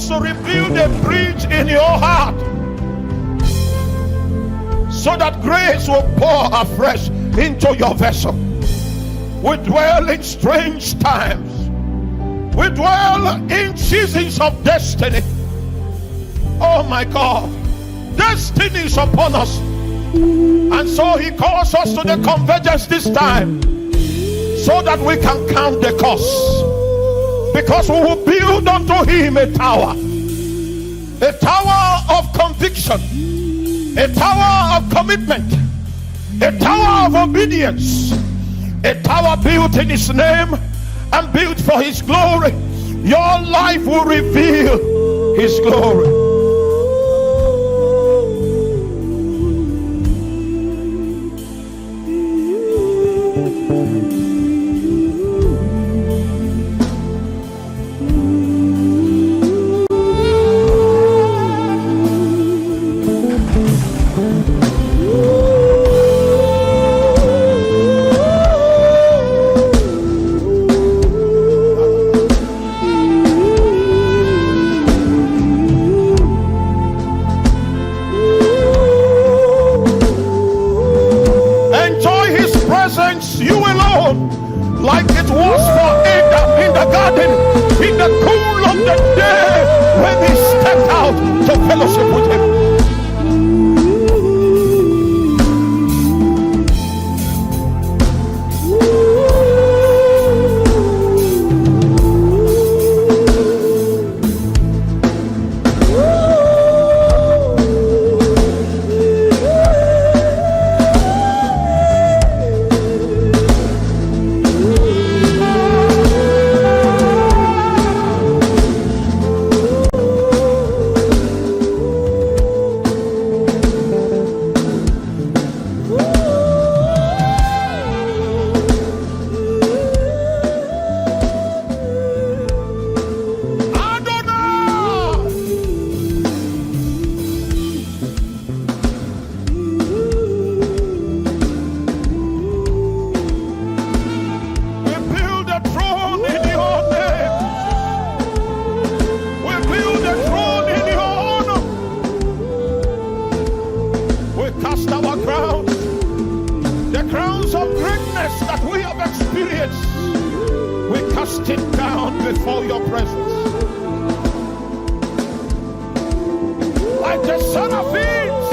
us to rebuild a bridge in your heart, so that grace will pour afresh into your vessel. We dwell in strange times. We dwell in seasons of destiny. Oh my God, destiny is upon us. And so he calls us to the convergence this time, so that we can count the cost. Because we will build unto him a tower of conviction, a tower of commitment, a tower of obedience, a tower built in his name and built for his glory. Your life will reveal his glory. You alone, like it was for Adam in the garden, in the cool of the day, when he stepped out to fellowship with him. Before your presence, like the seraphims,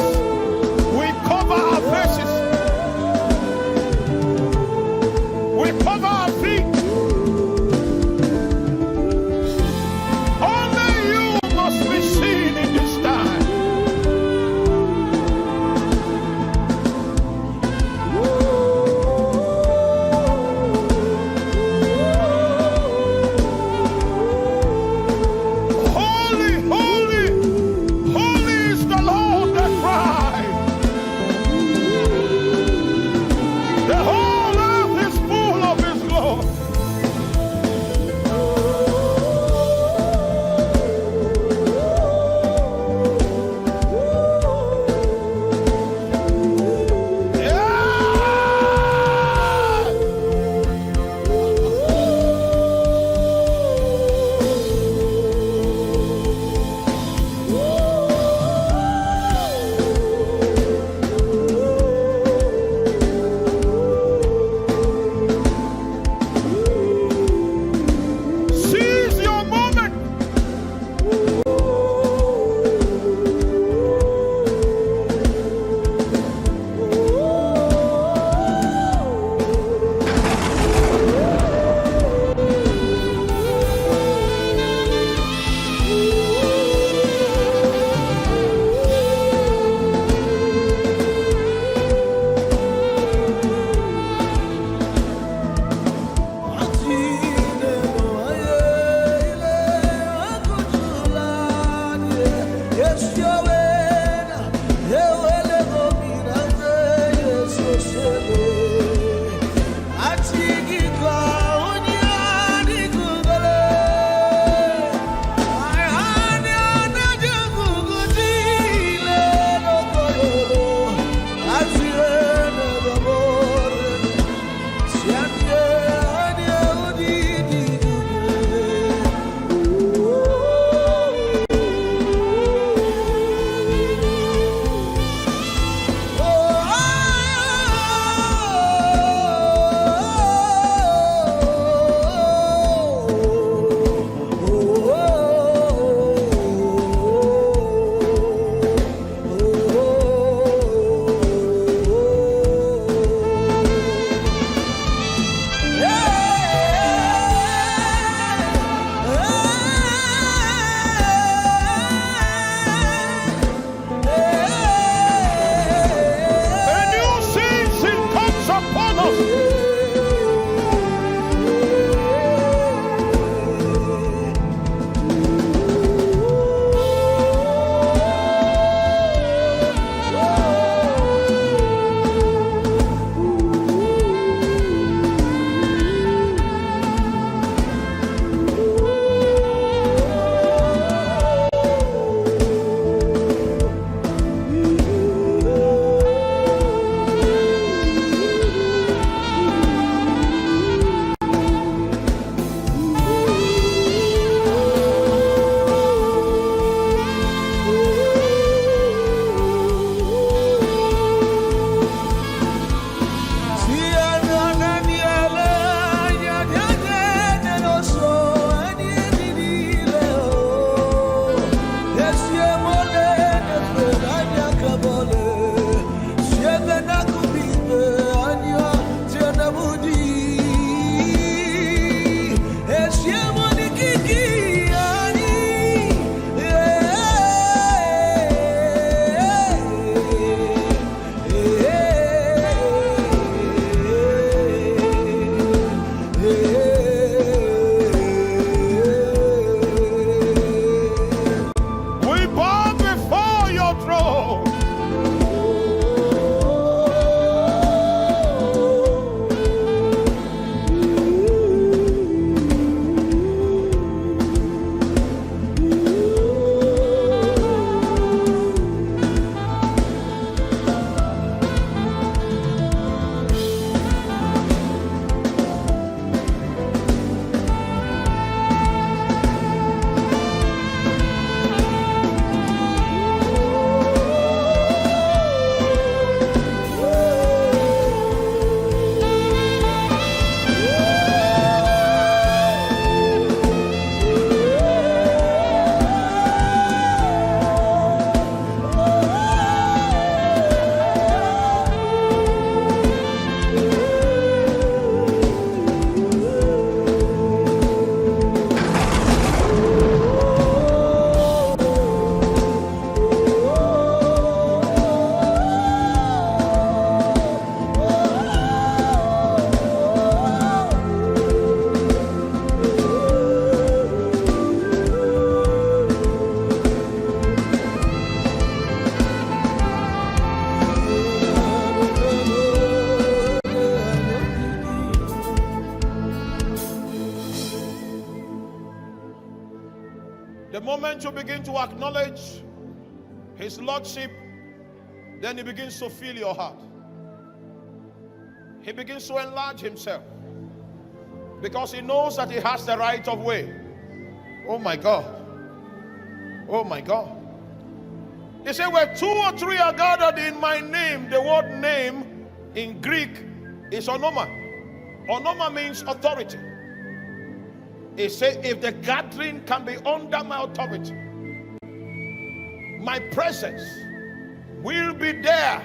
we cover our faces, we cover our feet. Only you must be seen in this time. moment you begin to acknowledge his lordship, then he begins to fill your heart. He begins to enlarge himself because he knows that he has the right of way. Oh my God. Oh my God. He said, where 2 or 3 are gathered in my name, the word name in Greek is onoma. Onoma means authority. He said, if the gathering can be under my authority, my presence will be there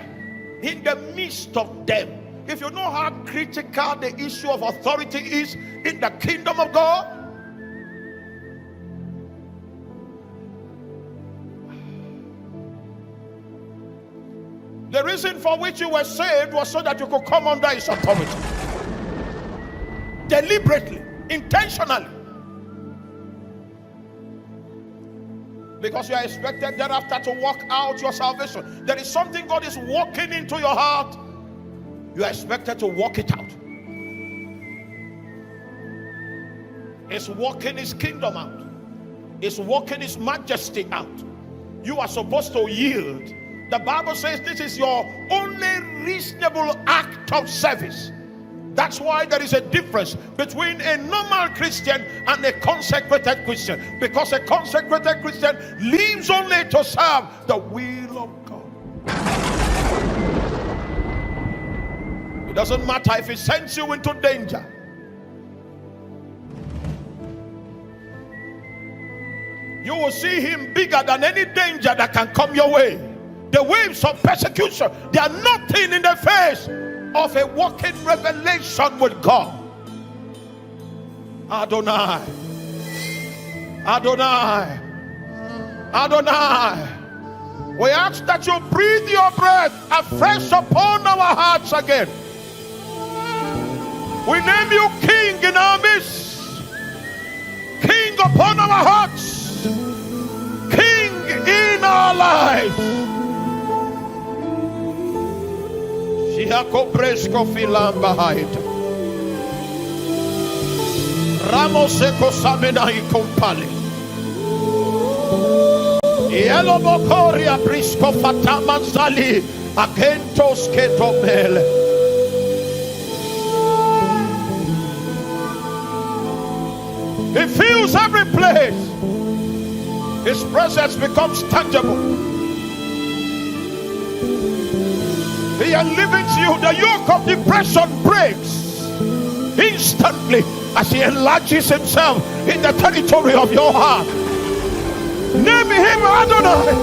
in the midst of them. If you know how critical the issue of authority is in the kingdom of God, the reason for which you were saved was so that you could come under his authority. Deliberately, intentionally. Because you are expected thereafter to walk out your salvation. There is something God is walking into your heart. You are expected to walk it out. It's walking his kingdom out. It's walking his majesty out. You are supposed to yield. The Bible says this is your only reasonable act of service. That's why there is a difference between a normal Christian and a consecrated Christian. Because a consecrated Christian lives only to serve the will of God. It doesn't matter if he sends you into danger. You will see him bigger than any danger that can come your way. The waves of persecution, they are nothing in the face of a walking revelation with God. Adonai, Adonai, Adonai. We ask that you breathe your breath afresh upon our hearts again. We name you King in our midst, King upon our hearts, King in our lives. Ramos Ekosamena Ikompale Yellow Bokoria Brisco Fatama Zali Akentos Ketomele. He fills every place. His presence becomes tangible. He enlivens you. The yoke of depression breaks instantly as he enlarges himself in the territory of your heart. Name him Adonai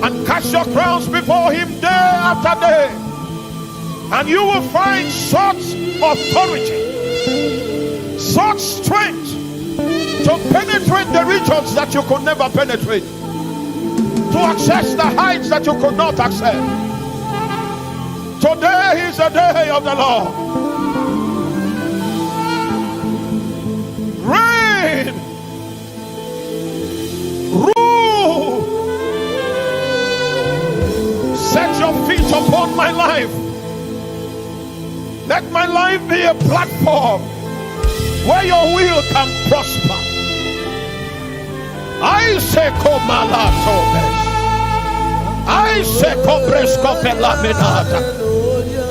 and cast your crowns before him day after day, and you will find such authority, such strength to penetrate the regions that you could never penetrate, to access the heights that you could not access. Today is the day of the Lord. Reign, rule, set your feet upon my life. Let my life be a platform where your will can prosper. I say Komalatobes. I say Kobresko Belaminata.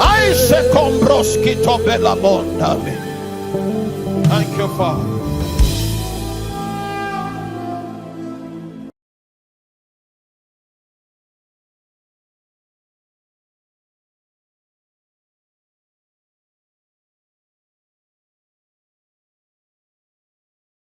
I say Kombroski Tobela Mondami. Thank you, Father.